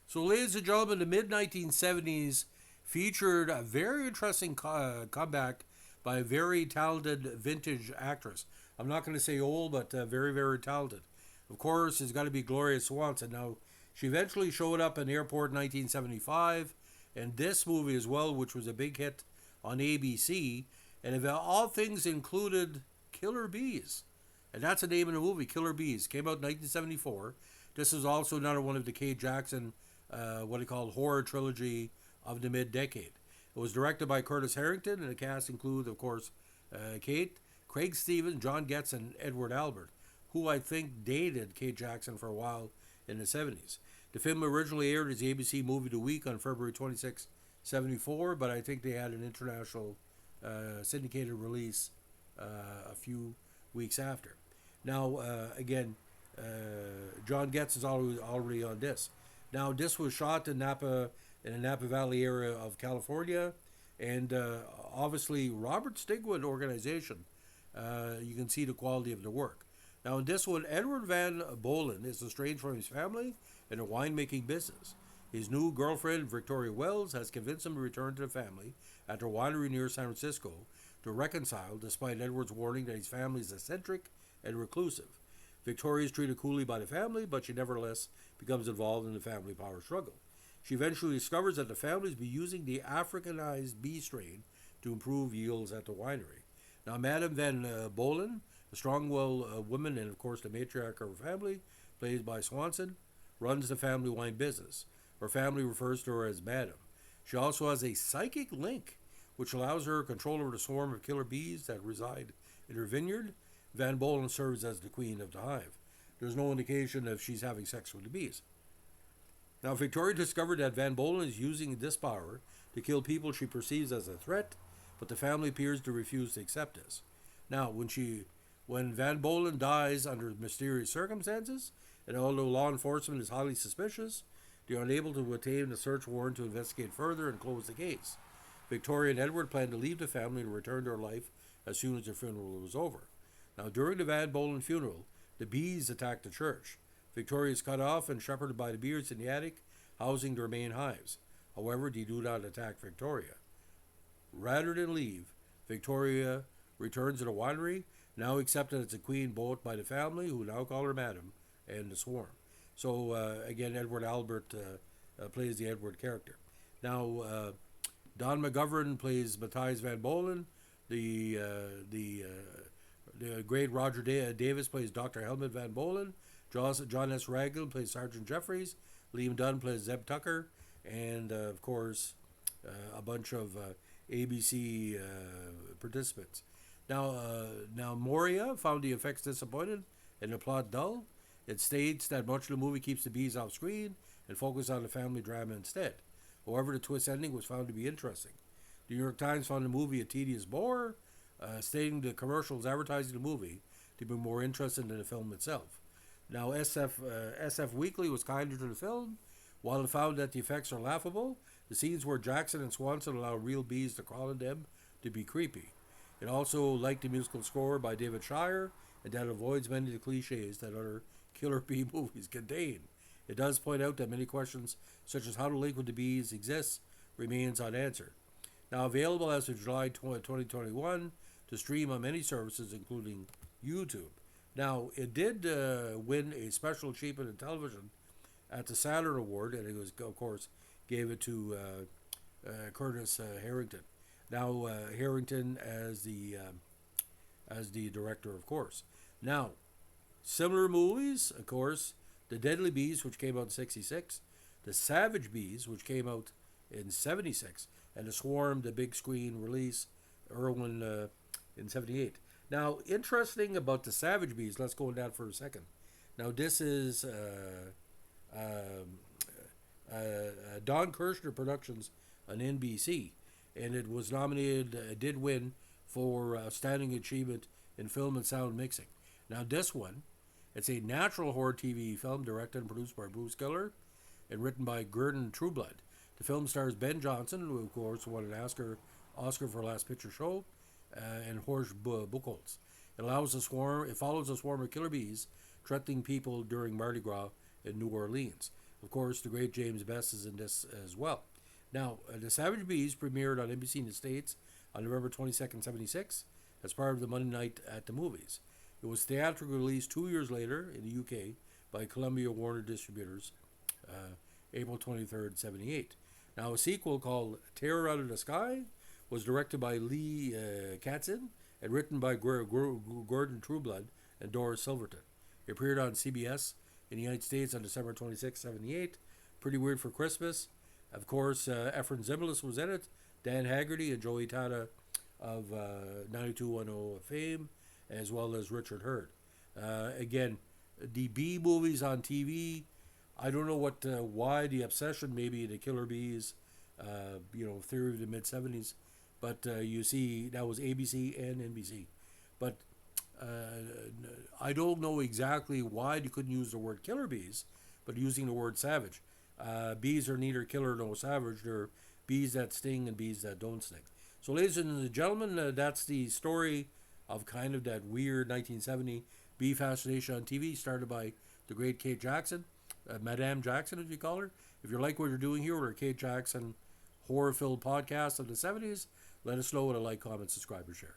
So, ladies and gentlemen, the mid 1970s featured a very interesting comeback by a very talented vintage actress. I'm not going to say old, but very, very talented. Of course, it's got to be Gloria Swanson. Now, she eventually showed up in Airport in 1975, and this movie as well, which was a big hit on ABC, and of all things included Killer Bees. And that's the name of the movie, Killer Bees. Came out in 1974. This is also another one of the Kate Jackson, what he called horror trilogy of the mid-decade. It was directed by Curtis Harrington, and the cast includes, of course, Kate, Craig Stevens, John Getz, and Edward Albert, who I think dated Kate Jackson for a while in the 70s. The film originally aired as the ABC Movie of the Week on February 26, 74, but I think they had an international syndicated release a few weeks after. Now, again, John Getz is already on this. Now, this was shot in Napa, in the Napa Valley area of California, and obviously Robert Stigwood organization. You can see the quality of the work. Now, in this one, Edward Van Bolen is estranged from his family and a winemaking business. His new girlfriend, Victoria Wells, has convinced him to return to the family at their winery near San Francisco to reconcile, despite Edward's warning that his family is eccentric and reclusive. Victoria is treated coolly by the family, but she nevertheless becomes involved in the family power struggle. She eventually discovers that the family is using the Africanized bee strain to improve yields at the winery. Now, Madame Van Bolen, a strong-willed woman and, of course, the matriarch of her family, played by Swanson, runs the family wine business. Her family refers to her as Madame. She also has a psychic link, which allows her control over the swarm of killer bees that reside in her vineyard. Van Bolen serves as the queen of the hive. There's no indication if she's having sex with the bees. Now, Victoria discovered that Van Bolen is using this power to kill people she perceives as a threat, but the family appears to refuse to accept this. Now, when Van Bolen dies under mysterious circumstances, and although law enforcement is highly suspicious, they are unable to obtain a search warrant to investigate further and close the case. Victoria and Edward plan to leave the family and return to their life as soon as their funeral was over. Now, during the Van Bolen funeral, the bees attack the church. Victoria is cut off and shepherded by the bees in the attic, housing their main hives. However, they do not attack Victoria. Rather than leave, Victoria returns to the winery, now accepted as a queen both by the family, who now call her Madam, and the swarm. So, again, Edward Albert plays the Edward character. Now, Don McGovern plays Matthias Van Bolen. The great Roger Davis plays Dr. Helmut Van Bolen. John S. Ragland plays Sergeant Jeffries. Liam Dunn plays Zeb Tucker. And, of course, a bunch of ABC participants. Now, Moria found the effects disappointed and the plot dull. It states that much of the movie keeps the bees off screen and focuses on the family drama instead. However, the twist ending was found to be interesting. The New York Times found the movie a tedious bore, stating the commercials advertising the movie to be more interesting than the film itself. Now, SF Weekly was kinder to the film. While it found that the effects are laughable, the scenes where Jackson and Swanson allow real bees to crawl on them to be creepy. It also liked the musical score by David Shire, and that avoids many of the cliches that other killer bee movies contain. It does point out that many questions, such as how the link with the bees exists, remains unanswered. Now available as of July 2021 to stream on many services, including YouTube. Now, it did win a special achievement in television at the Saturn Award, and it was, of course, gave it to Curtis Harrington. Now, Harrington as the director, of course. Now, similar movies, of course, The Deadly Bees, which came out in 66, The Savage Bees, which came out in 76, and The Swarm, the big screen release, Irwin in 78. Now, interesting about The Savage Bees, let's go on that for a second. Now, this is Don Kirshner Productions on NBC, and it was nominated, it did win for Outstanding Achievement in Film and Sound Mixing. Now, this one, it's a natural horror TV film directed and produced by Bruce Geller and written by Gordon Trueblood. The film stars Ben Johnson, who, of course, won an Oscar for Last Picture Show, and Horst Buchholz. It follows a swarm of killer bees threatening people during Mardi Gras in New Orleans. Of course, the great James Best is in this as well. Now, The Savage Bees premiered on NBC in the States on November 22nd, 76, as part of the Monday Night at the Movies. It was theatrically released 2 years later in the UK by Columbia Warner Distributors, April 23rd, 78. Now, a sequel called Terror Out of the Sky was directed by Lee Katzin and written by Gordon Trueblood and Doris Silverton. It appeared on CBS in the United States on December 26, 78. Pretty Weird for Christmas. Of course, Efren Zimbalist was in it, Dan Haggerty and Joey Tata of 9210 fame, as well as Richard Hurd. Again, the bee movies on TV, I don't know why the obsession, maybe the killer bees, theory of the mid 70s, but you see that was ABC and NBC. But I don't know exactly why you couldn't use the word killer bees, but using the word savage. Bees are neither killer nor savage. They're bees that sting and bees that don't sting. So, ladies and gentlemen, that's the story of kind of that weird 1970 bee fascination on TV, started by the great Kate Jackson, Madame Jackson, as you call her. If you like what you're doing here with our Kate Jackson horror-filled podcast of the 70s, let us know with a like, comment, subscribe, or share.